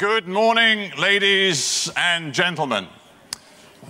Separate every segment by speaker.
Speaker 1: Good morning, ladies and gentlemen.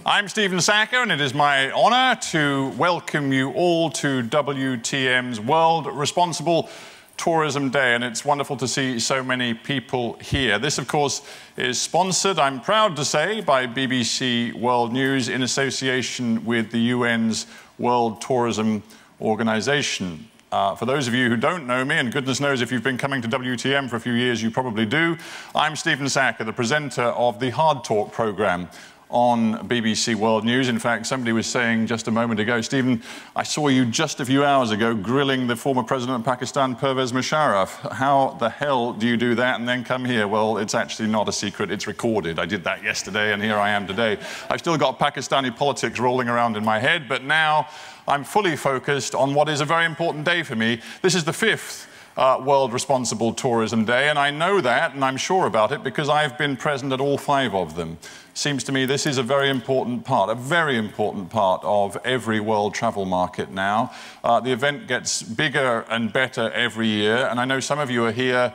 Speaker 1: I'm Stephen Sacker, and it is my honour to welcome you all to WTM's World Responsible Tourism Day, and it's wonderful to see so many people here. This, of course, is sponsored, I'm proud to say, by BBC World News in association with the UN's World Tourism Organization. For those of you who don't know me, and goodness knows if you've been coming to WTM for a few years, you probably do, I'm Stephen Sacker, the presenter of the Hard Talk programme on BBC World News. In fact, somebody was saying just a moment ago, Stephen, I saw you just a few hours ago grilling the former president of Pakistan, Pervez Musharraf. How the hell do you do that and then come here? Well, it's actually not a secret, it's recorded. I did that yesterday and here I am today. I've still got Pakistani politics rolling around in my head, but now I'm fully focused on what is a very important day for me. This is the 5th World Responsible Tourism Day, and I know that, and I'm sure about it, because I've been present at all 5 of them. Seems to me this is a very important part of every world travel market now. The event gets bigger and better every year, and I know some of you are here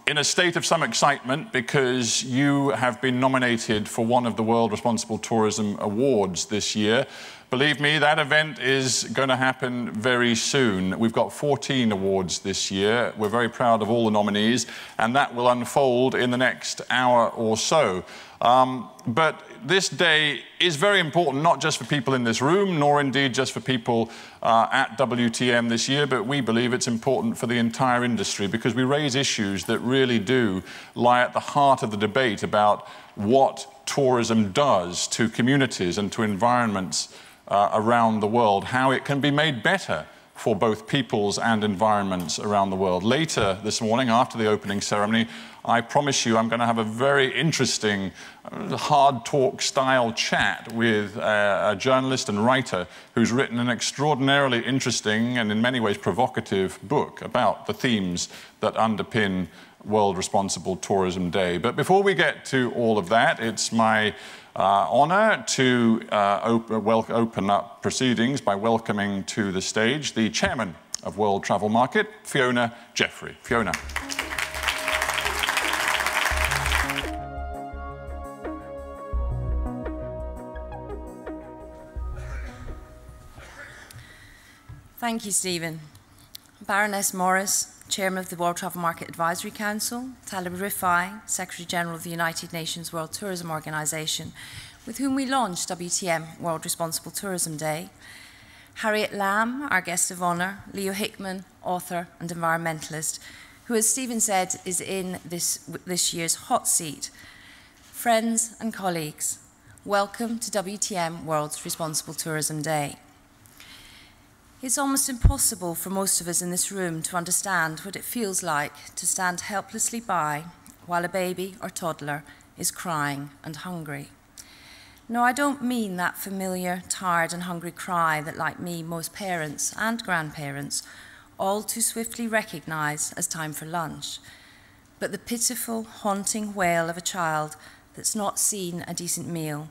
Speaker 1: in a state of some excitement because you have been nominated for one of the World Responsible Tourism Awards this year. Believe me, that event is going to happen very soon. We've got 14 awards this year. We're very proud of all the nominees, and that will unfold in the next hour or so. But this day is very important, not just for people in this room, nor indeed just for people at WTM this year, but we believe it's important for the entire industry because we raise issues that really do lie at the heart of the debate about what tourism does to communities and to environments around the world, how it can be made better for both peoples and environments around the world. Later this morning, after the opening ceremony, I promise you I'm going to have a very interesting hard talk style chat with a journalist and writer who's written an extraordinarily interesting and in many ways provocative book about the themes that underpin World Responsible Tourism Day. But before we get to all of that, it's my honour to open up proceedings by welcoming to the stage the chairman of World Travel Market, Fiona Jeffrey. Fiona.
Speaker 2: Thank you, Stephen. Baroness Morris, Chairman of the World Travel Market Advisory Council, Talib Rifai, Secretary General of the United Nations World Tourism Organization, with whom we launched WTM World Responsible Tourism Day, Harriet Lamb, our guest of honor, Leo Hickman, author and environmentalist, who, as Stephen said, is in this year's hot seat. Friends and colleagues, welcome to WTM World Responsible Tourism Day. It's almost impossible for most of us in this room to understand what it feels like to stand helplessly by while a baby or toddler is crying and hungry. No, I don't mean that familiar, tired and hungry cry that, like me, most parents and grandparents all too swiftly recognize as time for lunch, but the pitiful, haunting wail of a child that's not seen a decent meal,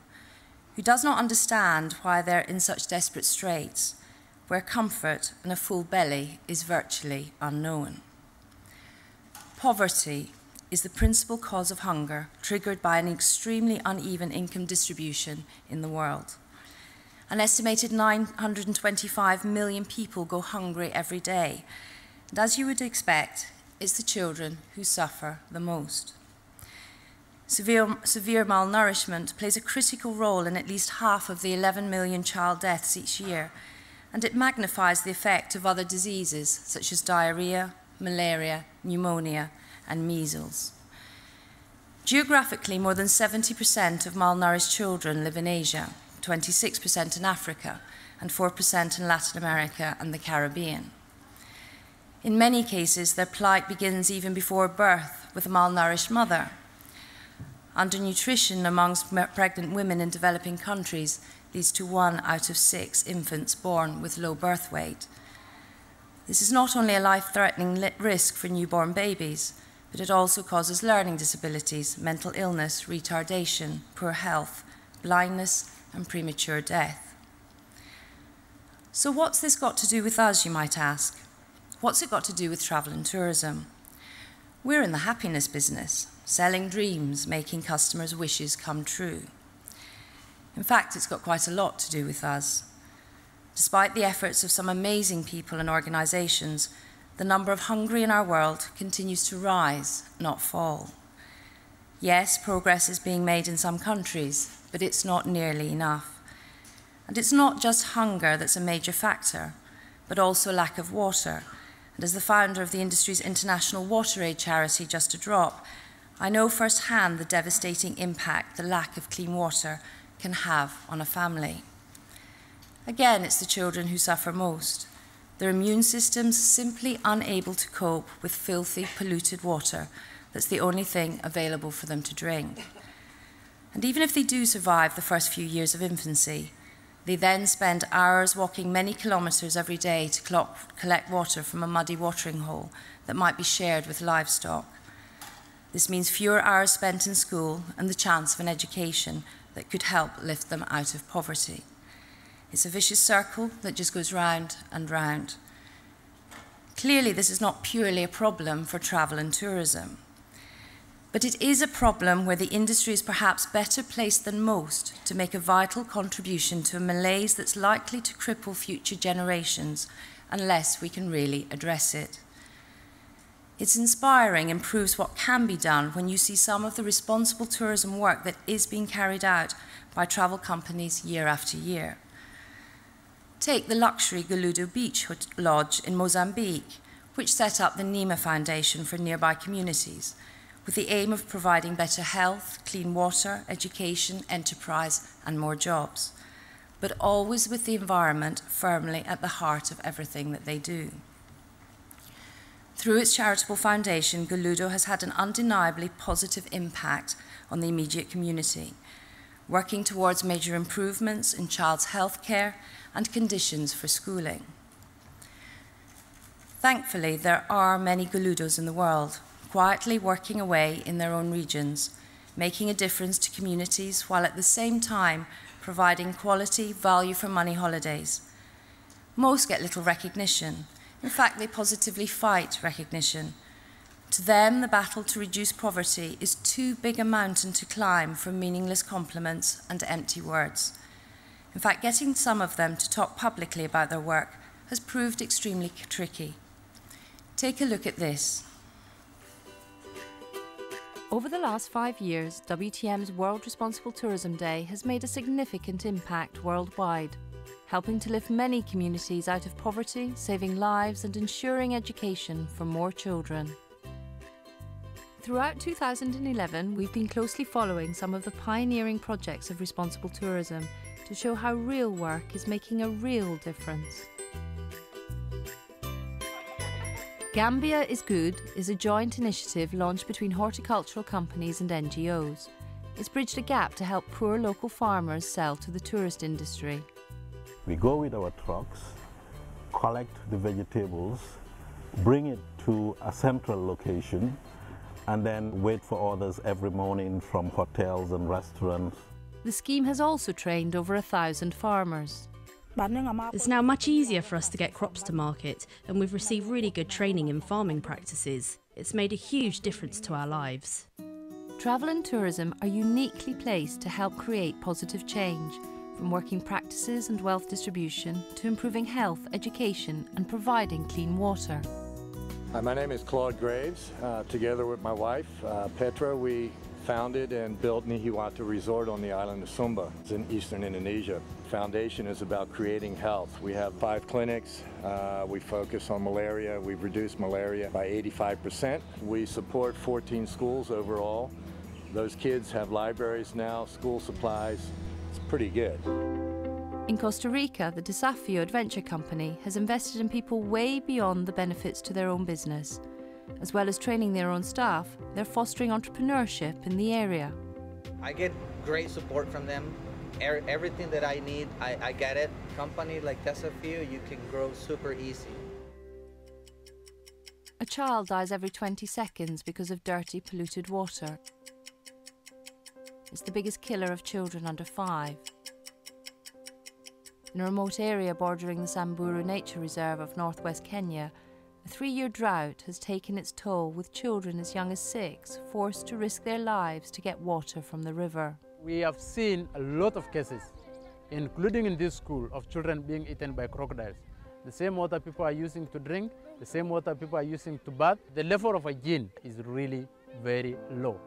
Speaker 2: who does not understand why they're in such desperate straits, where comfort and a full belly is virtually unknown. Poverty is the principal cause of hunger, triggered by an extremely uneven income distribution in the world. An estimated 925 million people go hungry every day, and as you would expect, it's the children who suffer the most. Severe malnourishment plays a critical role in at least half of the 11 million child deaths each year, and it magnifies the effect of other diseases such as diarrhea, malaria, pneumonia, and measles. Geographically, more than 70% of malnourished children live in Asia, 26% in Africa, and 4% in Latin America and the Caribbean. In many cases, their plight begins even before birth with a malnourished mother. Undernutrition amongst pregnant women in developing countries leads to 1 out of 6 infants born with low birth weight. This is not only a life-threatening risk for newborn babies, but it also causes learning disabilities, mental illness, retardation, poor health, blindness, and premature death. So what's this got to do with us, you might ask? What's it got to do with travel and tourism? We're in the happiness business, selling dreams, making customers' wishes come true. In fact, it's got quite a lot to do with us. Despite the efforts of some amazing people and organisations, the number of hungry in our world continues to rise, not fall. Yes, progress is being made in some countries, but it's not nearly enough. And it's not just hunger that's a major factor, but also lack of water. And as the founder of the industry's international water aid charity, Just a Drop, I know firsthand the devastating impact the lack of clean water can have on a family. Again, it's the children who suffer most. Their immune systems simply unable to cope with filthy, polluted water that's the only thing available for them to drink. And even if they do survive the first few years of infancy, they then spend hours walking many kilometres every day to collect water from a muddy watering hole that might be shared with livestock. This means fewer hours spent in school and the chance of an education that could help lift them out of poverty. It's a vicious circle that just goes round and round. Clearly, this is not purely a problem for travel and tourism. But it is a problem where the industry is perhaps better placed than most to make a vital contribution to a malaise that's likely to cripple future generations unless we can really address it. It's inspiring and proves what can be done when you see some of the responsible tourism work that is being carried out by travel companies year after year. Take the luxury Guludo Beach Lodge in Mozambique, which set up the NEMA Foundation for nearby communities, with the aim of providing better health, clean water, education, enterprise, and more jobs, but always with the environment firmly at the heart of everything that they do. Through its charitable foundation, Guludo has had an undeniably positive impact on the immediate community, working towards major improvements in child's health care and conditions for schooling. Thankfully, there are many Guludos in the world, quietly working away in their own regions, making a difference to communities while at the same time providing quality, value-for-money holidays. Most get little recognition. In fact, they positively fight recognition. To them, the battle to reduce poverty is too big a mountain to climb for meaningless compliments and empty words. In fact, getting some of them to talk publicly about their work has proved extremely tricky. Take a look at this.
Speaker 3: Over the last 5 years, WTM's World Responsible Tourism Day has made a significant impact worldwide, helping to lift many communities out of poverty, saving lives and ensuring education for more children. Throughout 2011, we've been closely following some of the pioneering projects of responsible tourism to show how real work is making a real difference. Gambia is Good is a joint initiative launched between horticultural companies and NGOs. It's bridged a gap to help poor local farmers sell to the tourist industry.
Speaker 4: We go with our trucks, collect the vegetables, bring it to a central location, and then wait for orders every morning from hotels and restaurants.
Speaker 3: The scheme has also trained over 1,000 farmers.
Speaker 5: It's now much easier for us to get crops to market, and we've received really good training in farming practices. It's made a huge difference to our lives.
Speaker 3: Travel and tourism are uniquely placed to help create positive change, from working practices and wealth distribution to improving health, education and providing clean water.
Speaker 6: Hi, my name is Claude Graves. Together with my wife, Petra, we founded and built Nihiwatu Resort on the island of Sumba. It's in eastern Indonesia. Foundation is about creating health. We have 5 clinics. We focus on malaria. We've reduced malaria by 85%. We support 14 schools overall. Those kids have libraries now, school supplies. It's pretty good.
Speaker 3: In Costa Rica, the Desafio Adventure Company has invested in people way beyond the benefits to their own business. As well as training their own staff, they're fostering entrepreneurship in the area.
Speaker 7: I get great support from them. Everything that I need, I get it. Company like Desafio, you can grow super easy.
Speaker 3: A child dies every 20 seconds because of dirty, polluted water. It's the biggest killer of children under 5. In a remote area bordering the Samburu Nature Reserve of northwest Kenya, A 3-year drought has taken its toll, with children as young as 6 forced to risk their lives to get water from the river.
Speaker 8: We have seen a lot of cases, including in this school, of children being eaten by crocodiles. The same water people are using to drink, the same water people are using to bath. The level of hygiene is really very low.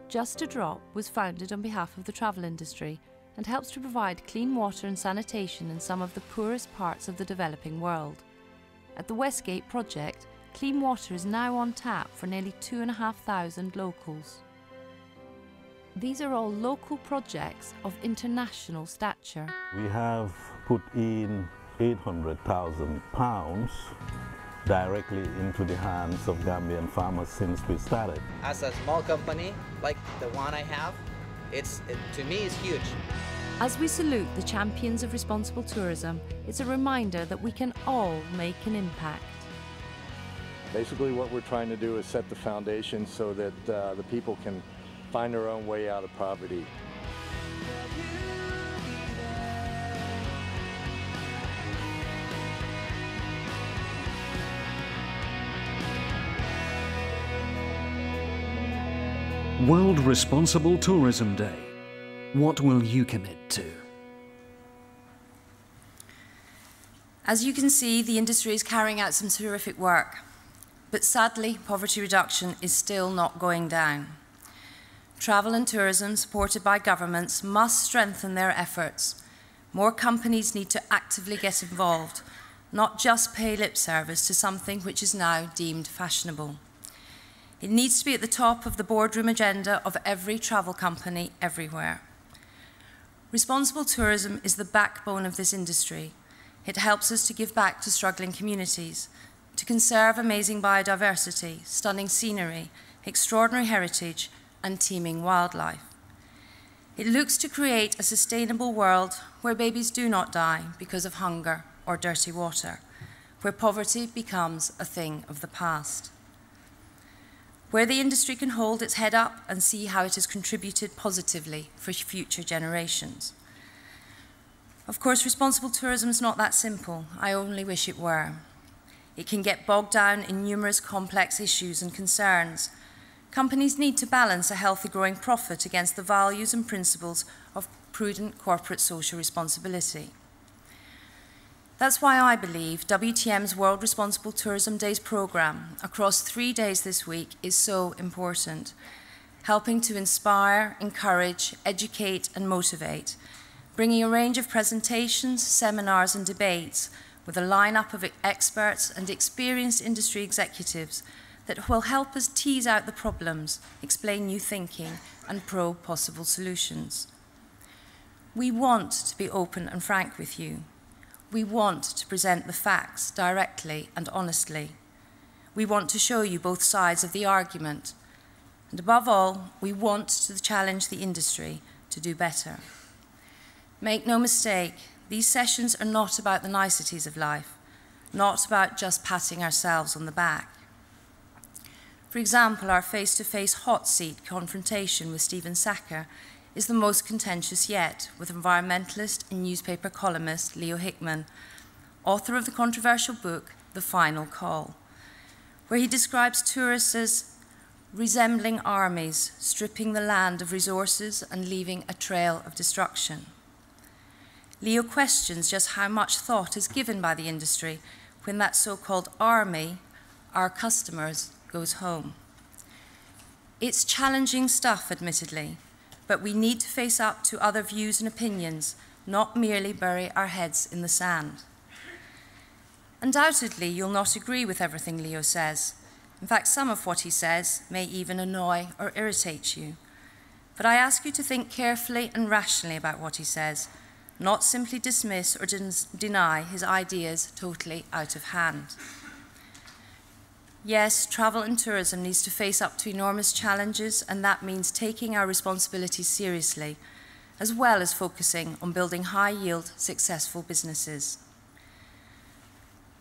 Speaker 3: Just a Drop was founded on behalf of the travel industry and helps to provide clean water and sanitation in some of the poorest parts of the developing world. At the Westgate project, clean water is now on tap for nearly 2,500 locals. These are all local projects of international stature.
Speaker 4: We have put in £800,000 directly into the hands of Gambian farmers since we started.
Speaker 7: As a small company like the one I have, to me it's huge.
Speaker 3: As we salute the champions of responsible tourism, it's a reminder that we can all make an impact.
Speaker 6: Basically what we're trying to do is set the foundation so that the people can find their own way out of poverty.
Speaker 9: World Responsible Tourism Day. What will you commit to?
Speaker 2: As you can see, the industry is carrying out some terrific work, but sadly, poverty reduction is still not going down. Travel and tourism, supported by governments, must strengthen their efforts. More companies need to actively get involved, not just pay lip service to something which is now deemed fashionable. It needs to be at the top of the boardroom agenda of every travel company everywhere. Responsible tourism is the backbone of this industry. It helps us to give back to struggling communities, to conserve amazing biodiversity, stunning scenery, extraordinary heritage, and teeming wildlife. It looks to create a sustainable world where babies do not die because of hunger or dirty water, where poverty becomes a thing of the past, where the industry can hold its head up and see how it has contributed positively for future generations. Of course, responsible tourism is not that simple. I only wish it were. It can get bogged down in numerous complex issues and concerns. Companies need to balance a healthy growing profit against the values and principles of prudent corporate social responsibility. That's why I believe WTM's World Responsible Tourism Days programme across 3 days this week is so important, helping to inspire, encourage, educate and motivate, bringing a range of presentations, seminars and debates with a lineup of experts and experienced industry executives that will help us tease out the problems, explain new thinking and probe possible solutions. We want to be open and frank with you. We want to present the facts directly and honestly. We want to show you both sides of the argument. And above all, we want to challenge the industry to do better. Make no mistake, these sessions are not about the niceties of life, not about just patting ourselves on the back. For example, our face-to-face hot seat confrontation with Stephen Sacker is the most contentious yet, with environmentalist and newspaper columnist Leo Hickman, author of the controversial book The Final Call, where he describes tourists as resembling armies, stripping the land of resources and leaving a trail of destruction. Leo questions just how much thought is given by the industry when that so-called army, our customers, goes home. It's challenging stuff, admittedly, but we need to face up to other views and opinions, not merely bury our heads in the sand. Undoubtedly, you'll not agree with everything Leo says. In fact, some of what he says may even annoy or irritate you. But I ask you to think carefully and rationally about what he says, not simply dismiss or deny his ideas totally out of hand. Yes, travel and tourism needs to face up to enormous challenges, and that means taking our responsibilities seriously, as well as focusing on building high-yield, successful businesses.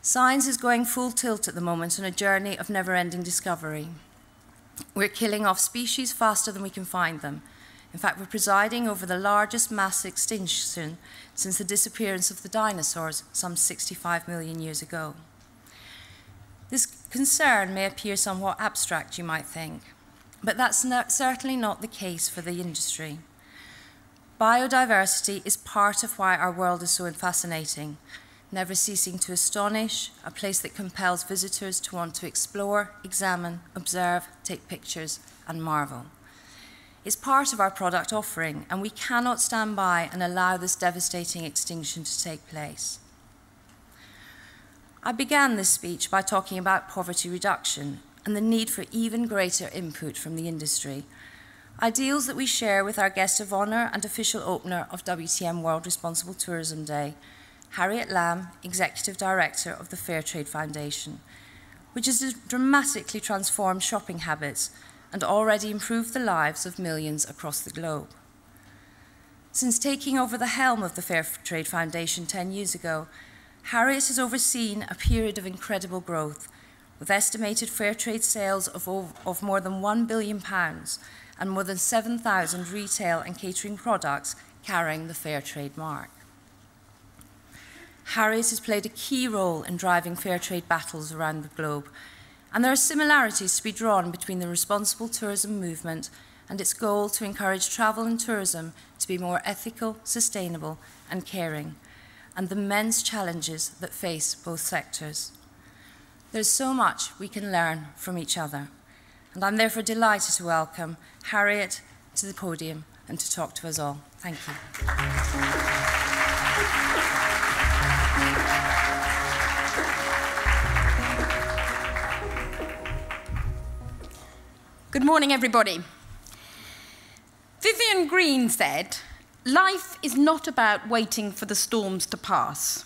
Speaker 2: Science is going full tilt at the moment on a journey of never-ending discovery. We're killing off species faster than we can find them. In fact, we're presiding over the largest mass extinction since the disappearance of the dinosaurs some 65 million years ago. This concern may appear somewhat abstract, you might think, but that's certainly not the case for the industry. Biodiversity is part of why our world is so fascinating, never ceasing to astonish, a place that compels visitors to want to explore, examine, observe, take pictures, and marvel. It's part of our product offering, and we cannot stand by and allow this devastating extinction to take place. I began this speech by talking about poverty reduction and the need for even greater input from the industry, ideals that we share with our guest of honour and official opener of WTM World Responsible Tourism Day, Harriet Lamb, Executive Director of the Fairtrade Foundation, which has dramatically transformed shopping habits and already improved the lives of millions across the globe. Since taking over the helm of the Fairtrade Foundation 10 years ago, Harriet has overseen a period of incredible growth, with estimated Fairtrade sales of more than £1 billion and more than 7,000 retail and catering products carrying the Fairtrade mark. Harriet has played a key role in driving Fairtrade battles around the globe, and there are similarities to be drawn between the responsible tourism movement and its goal to encourage travel and tourism to be more ethical, sustainable, and caring, and the immense challenges that face both sectors. There's so much we can learn from each other, and I'm therefore delighted to welcome Harriet to the podium and to talk to us all. Thank you.
Speaker 10: Good morning, everybody. Vivian Green said, "Life is not about waiting for the storms to pass.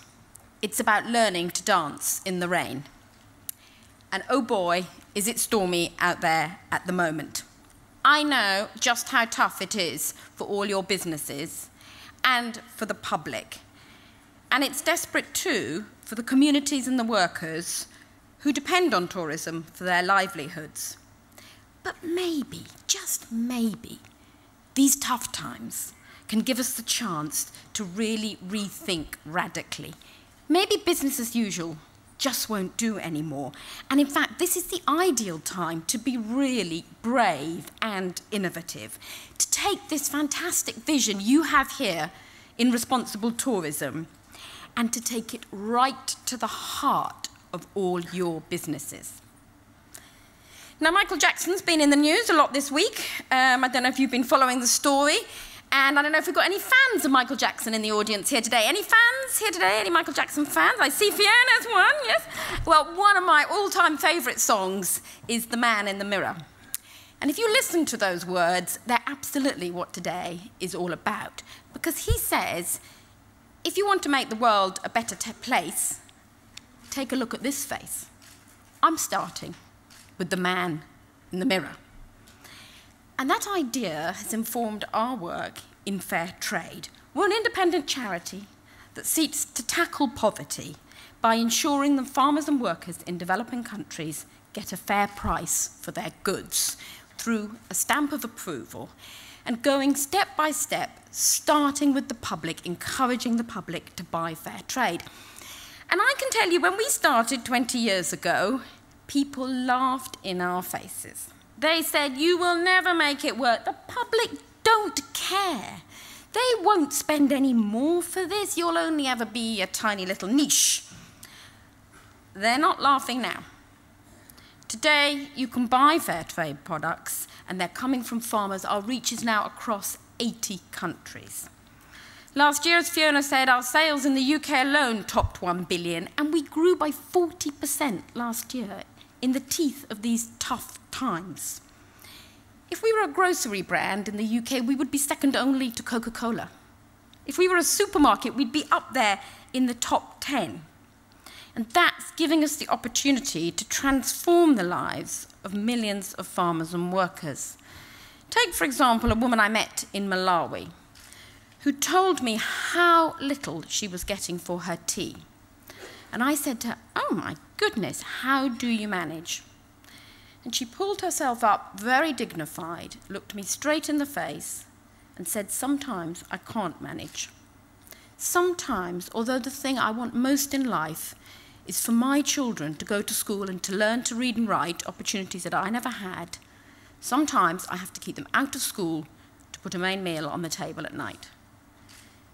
Speaker 10: It's about learning to dance in the rain." And oh boy, is it stormy out there at the moment. I know just how tough it is for all your businesses and for the public. And it's desperate too for the communities and the workers who depend on tourism for their livelihoods. But maybe, just maybe, these tough times can give us the chance to really rethink radically. Maybe business as usual just won't do anymore. And in fact, this is the ideal time to be really brave and innovative, to take this fantastic vision you have here in responsible tourism and to take it right to the heart of all your businesses. Now, Michael Jackson's been in the news a lot this week. I don't know if you've been following the story. And I don't know if we've got any fans of Michael Jackson in the audience here today. Any fans here today? Any Michael Jackson fans? I see Fiona's one, yes. Well, one of my all-time favourite songs is The Man in the Mirror. And if you listen to those words, they're absolutely what today is all about. Because he says, if you want to make the world a better place, take a look at this face. I'm starting with the man in the mirror. And that idea has informed our work in Fair Trade. We're an independent charity that seeks to tackle poverty by ensuring that farmers and workers in developing countries get a fair price for their goods through a stamp of approval and going step by step, starting with the public, encouraging the public to buy fair trade. And I can tell you, when we started 20 years ago, people laughed in our faces. They said, "You will never make it work. The public don't care. They won't spend any more for this. You'll only ever be a tiny little niche." They're not laughing now. Today, you can buy fair trade products, and they're coming from farmers. Our reach is now across 80 countries. Last year, as Fiona said, our sales in the UK alone topped 1 billion, and we grew by 40% last year in the teeth of these tough times. If we were a grocery brand in the UK, we would be second only to Coca-Cola. If we were a supermarket, we'd be up there in the top 10. And that's giving us the opportunity to transform the lives of millions of farmers and workers. Take, for example, a woman I met in Malawi who told me how little she was getting for her tea. And I said to her, "Oh my goodness, how do you manage?" And she pulled herself up, very dignified, looked me straight in the face, and said, "Sometimes I can't manage. Sometimes, although the thing I want most in life is for my children to go to school and to learn to read and write, opportunities that I never had, sometimes I have to keep them out of school to put a main meal on the table at night.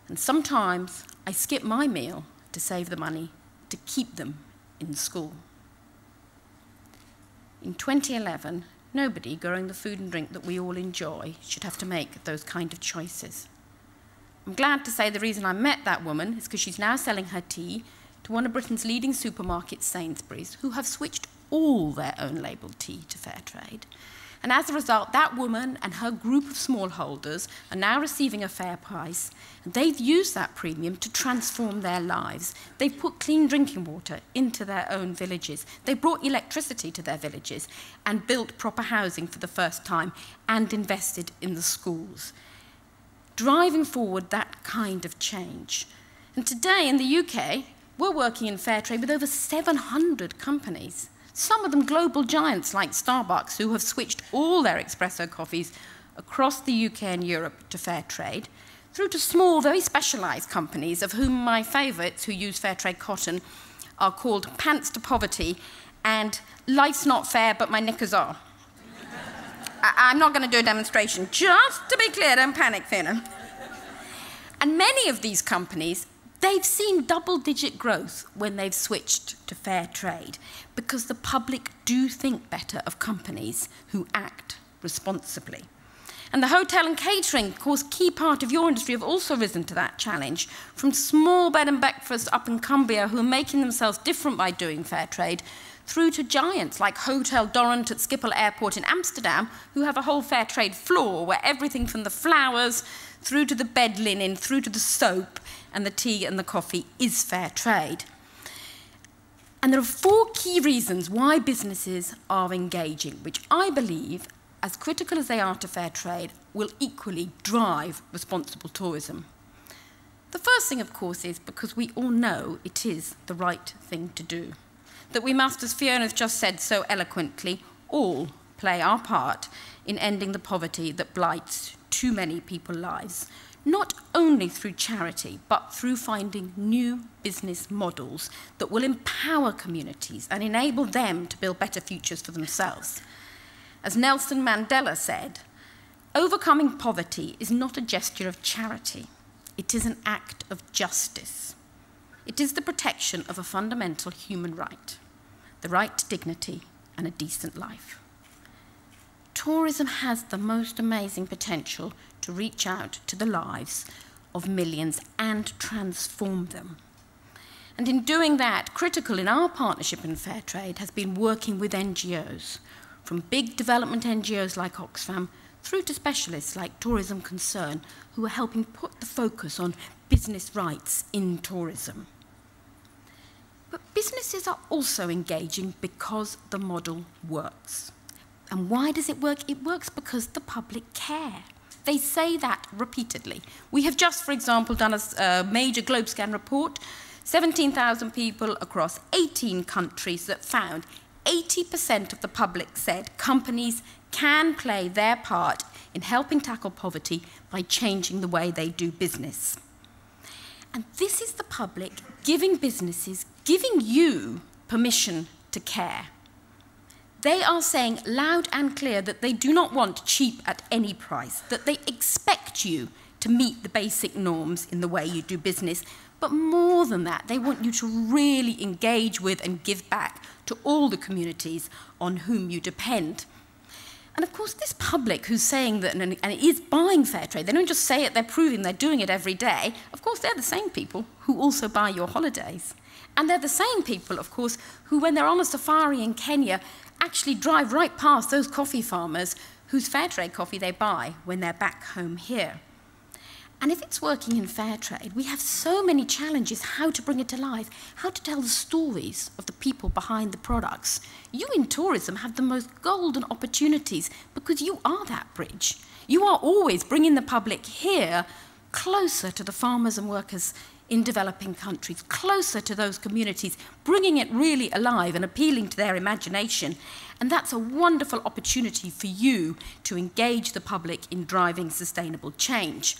Speaker 10: And sometimes I skip my meal to save the money to keep them in school. In 2011, nobody growing the food and drink that we all enjoy should have to make those kind of choices. I'm glad to say the reason I met that woman is because she's now selling her tea to one of Britain's leading supermarkets, Sainsbury's, who have switched all their own labelled tea to fair trade. And as a result, that woman and her group of smallholders are now receiving a fair price. And they've used that premium to transform their lives. They've put clean drinking water into their own villages. They brought electricity to their villages and built proper housing for the first time and invested in the schools, driving forward that kind of change. And today in the UK, we're working in fair trade with over 700 companies. Some of them global giants like Starbucks, who have switched all their espresso coffees across the UK and Europe to fair trade, through to small, very specialised companies, of whom my favourites, who use fair trade cotton, are called Pants to Poverty and Life's Not Fair, but My Knickers Are. I'm not going to do a demonstration, just to be clear, don't panic, Fiona. And many of these companies, they've seen double-digit growth when they've switched to fair trade because the public do think better of companies who act responsibly. And the hotel and catering, of course, key part of your industry, have also risen to that challenge, from small bed and breakfasts up in Cumbria who are making themselves different by doing fair trade, through to giants like Hotel Dorrant at Schiphol Airport in Amsterdam, who have a whole fair trade floor where everything from the flowers through to the bed linen, through to the soap and the tea and the coffee is fair trade. And there are 4 key reasons why businesses are engaging, which I believe, as critical as they are to fair trade, will equally drive responsible tourism. The first thing, of course, is because we all know it is the right thing to do. That we must, as Fiona's just said so eloquently, all play our part in ending the poverty that blights too many people's lives, not only through charity, but through finding new business models that will empower communities and enable them to build better futures for themselves. As Nelson Mandela said, overcoming poverty is not a gesture of charity. It is an act of justice. It is the protection of a fundamental human right, the right to dignity and a decent life. Tourism has the most amazing potential to reach out to the lives of millions and transform them. And in doing that, critical in our partnership in fair trade has been working with NGOs, from big development NGOs like Oxfam through to specialists like Tourism Concern, who are helping put the focus on business rights in tourism. But businesses are also engaging because the model works. And why does it work? It works because the public care. They say that repeatedly. We have just, for example, done a major GlobeScan report, 17,000 people across 18 countries, that found 80% of the public said companies can play their part in helping tackle poverty by changing the way they do business. And this is the public giving businesses, giving you permission to care. They are saying loud and clear that they do not want cheap at any price, that they expect you to meet the basic norms in the way you do business, but more than that, they want you to really engage with and give back to all the communities on whom you depend. And of course, this public who's saying that and is buying fair trade, they don't just say it, they're proving they're doing it every day. Of course, they're the same people who also buy your holidays. And they're the same people, of course, who, when they're on a safari in Kenya, actually drive right past those coffee farmers whose fair trade coffee they buy when they're back home here. And if it's working in fair trade, we have so many challenges how to bring it to life, how to tell the stories of the people behind the products. You in tourism have the most golden opportunities because you are that bridge. You are always bringing the public here closer to the farmers and workers in developing countries, closer to those communities, bringing it really alive and appealing to their imagination. And that's a wonderful opportunity for you to engage the public in driving sustainable change.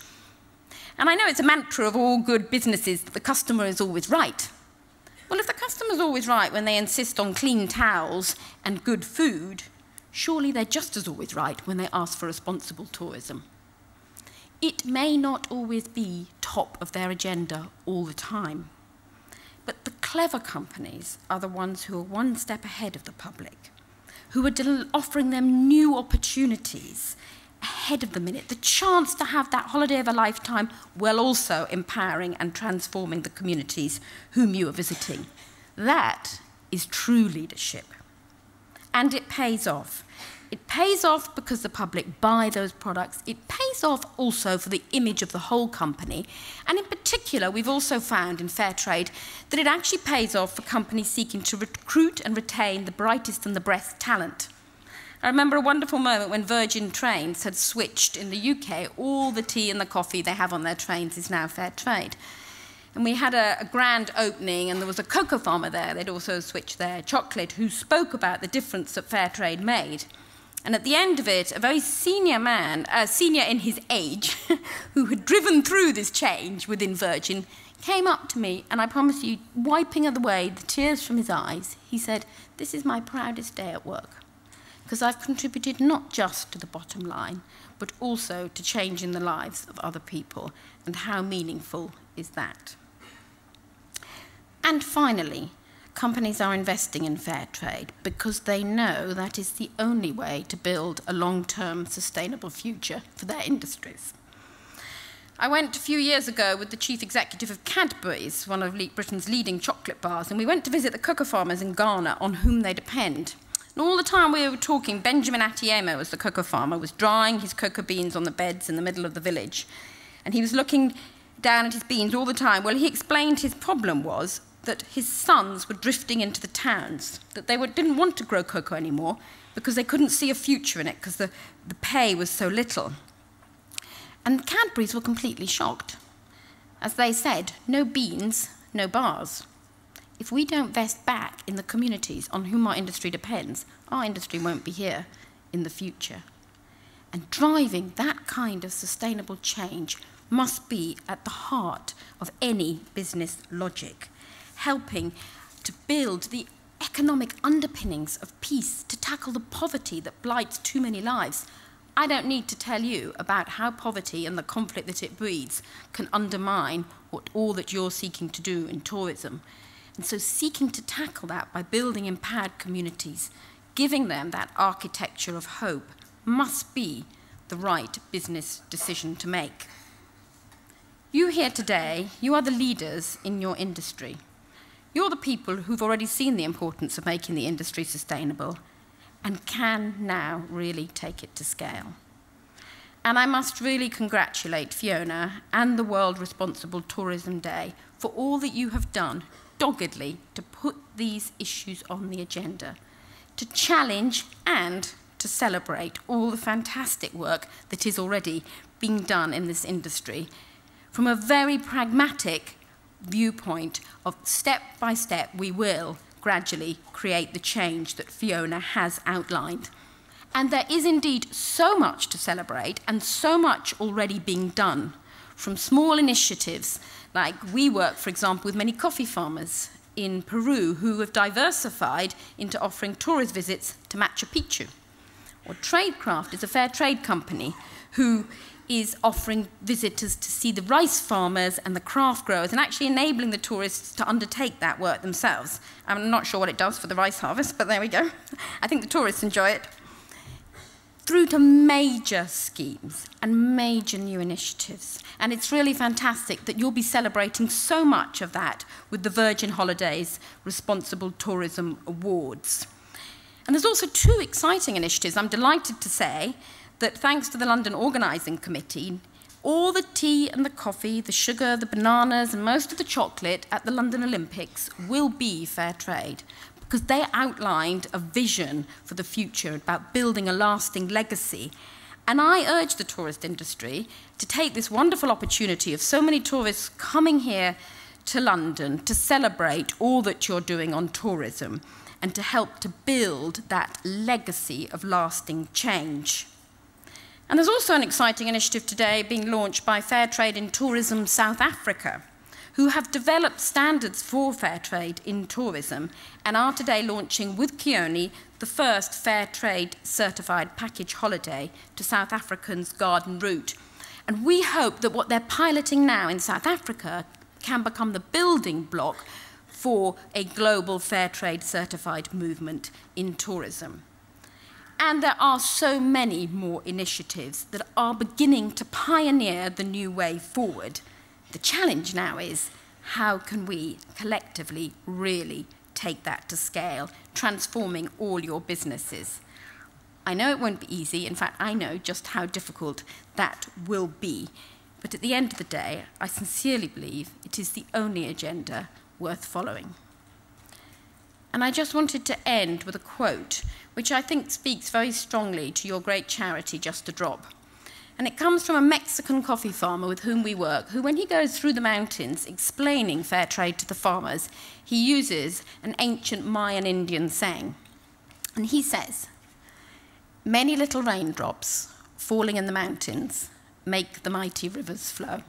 Speaker 10: And I know it's a mantra of all good businesses that the customer is always right. Well, if the customer's always right when they insist on clean towels and good food, surely they're just as always right when they ask for responsible tourism. It may not always be top of their agenda all the time, but the clever companies are the ones who are one step ahead of the public, who are offering them new opportunities ahead of the minute, the chance to have that holiday of a lifetime while also empowering and transforming the communities whom you are visiting. That is true leadership. And it pays off. It pays off because the public buy those products. It pays off also for the image of the whole company. And in particular, we've also found in fair trade that it actually pays off for companies seeking to recruit and retain the brightest and the best talent. I remember a wonderful moment when Virgin Trains had switched in the UK. All the tea and the coffee they have on their trains is now fair trade. And we had a grand opening, and there was a cocoa farmer there. They'd also switched their chocolate, who spoke about the difference that fair trade made. And at the end of it, a very senior man, senior in his age, who had driven through this change within Virgin, came up to me, and I promise you, wiping away the tears from his eyes, he said, "This is my proudest day at work, because I've contributed not just to the bottom line, but also to changing the lives of other people, and how meaningful is that?" And finally, companies are investing in fair trade because they know that is the only way to build a long-term sustainable future for their industries. I went a few years ago with the chief executive of Cadbury's, one of Britain's leading chocolate bars, and we went to visit the cocoa farmers in Ghana on whom they depend. And all the time we were talking, Benjamin Atiemo, as the cocoa farmer, was drying his cocoa beans on the beds in the middle of the village. And he was looking down at his beans all the time. Well, he explained his problem was that his sons were drifting into the towns, that they didn't want to grow cocoa anymore because they couldn't see a future in it because the pay was so little. And Cadbury's were completely shocked. As they said, no beans, no bars. If we don't invest back in the communities on whom our industry depends, our industry won't be here in the future. And driving that kind of sustainable change must be at the heart of any business logic, helping to build the economic underpinnings of peace, to tackle the poverty that blights too many lives. I don't need to tell you about how poverty and the conflict that it breeds can undermine all that you're seeking to do in tourism. And so seeking to tackle that by building empowered communities, giving them that architecture of hope, must be the right business decision to make. You here today, you are the leaders in your industry. You're the people who've already seen the importance of making the industry sustainable and can now really take it to scale. And I must really congratulate Fiona and the World Responsible Tourism Day for all that you have done doggedly to put these issues on the agenda, to challenge and to celebrate all the fantastic work that is already being done in this industry from a very pragmatic viewpoint of step by step we will gradually create the change that Fiona has outlined. And there is indeed so much to celebrate and so much already being done, from small initiatives like we work, for example, with many coffee farmers in Peru who have diversified into offering tourist visits to Machu Picchu. Or Tradecraft is a fair trade company who is offering visitors to see the rice farmers and the craft growers and actually enabling the tourists to undertake that work themselves. I'm not sure what it does for the rice harvest, but there we go. I think the tourists enjoy it. Through to major schemes and major new initiatives. And it's really fantastic that you'll be celebrating so much of that with the Virgin Holidays Responsible Tourism Awards. And there's also two exciting initiatives. I'm delighted to say that thanks to the London Organising Committee, all the tea and the coffee, the sugar, the bananas, and most of the chocolate at the London Olympics will be fair trade, because they outlined a vision for the future about building a lasting legacy. And I urge the tourist industry to take this wonderful opportunity of so many tourists coming here to London to celebrate all that you're doing on tourism and to help to build that legacy of lasting change. And there's also an exciting initiative today being launched by Fair Trade in Tourism South Africa, who have developed standards for fair trade in tourism and are today launching with Keone the first fair trade certified package holiday to South Africans' garden route. And we hope that what they're piloting now in South Africa can become the building block for a global fair trade certified movement in tourism. And there are so many more initiatives that are beginning to pioneer the new way forward. The challenge now is, how can we collectively really take that to scale, transforming all your businesses? I know it won't be easy. In fact, I know just how difficult that will be. But at the end of the day, I sincerely believe it is the only agenda worth following. And I just wanted to end with a quote, which I think speaks very strongly to your great charity, Just a Drop. And it comes from a Mexican coffee farmer with whom we work, who, when he goes through the mountains explaining fair trade to the farmers, he uses an ancient Mayan Indian saying. And he says, "Many little raindrops falling in the mountains make the mighty rivers flow."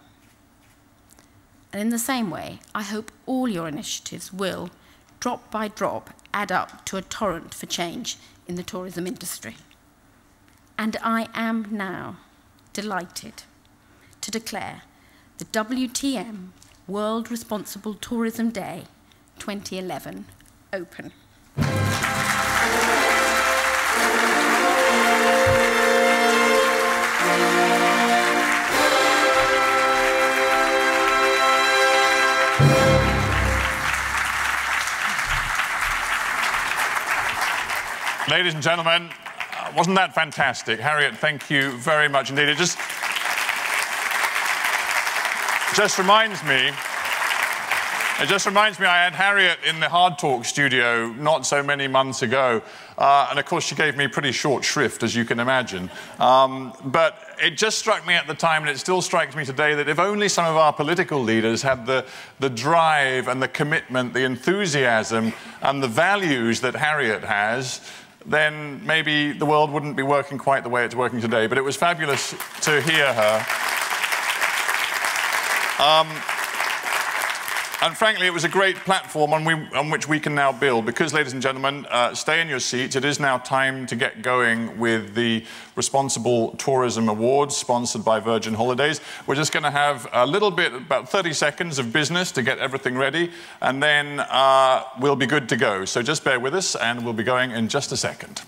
Speaker 10: And in the same way, I hope all your initiatives will, drop by drop, add up to a torrent for change in the tourism industry. And I am now delighted to declare the WTM World Responsible Tourism Day 2011 open.
Speaker 1: Ladies and gentlemen, wasn't that fantastic? Harriet, thank you very much indeed. It just reminds me I had Harriet in the Hard Talk studio not so many months ago. And of course, she gave me pretty short shrift, as you can imagine. But it just struck me at the time, and it still strikes me today, that if only some of our political leaders had the drive and the commitment, the enthusiasm and the values that Harriet has, then maybe the world wouldn't be working quite the way it's working today. But it was fabulous to hear her. And frankly, it was a great platform on which we can now build. Because, ladies and gentlemen, stay in your seats. It is now time to get going with the Responsible Tourism Awards, sponsored by Virgin Holidays. We're just going to have a little bit, about 30 seconds of business to get everything ready, and then we'll be good to go. So just bear with us, and we'll be going in just a second.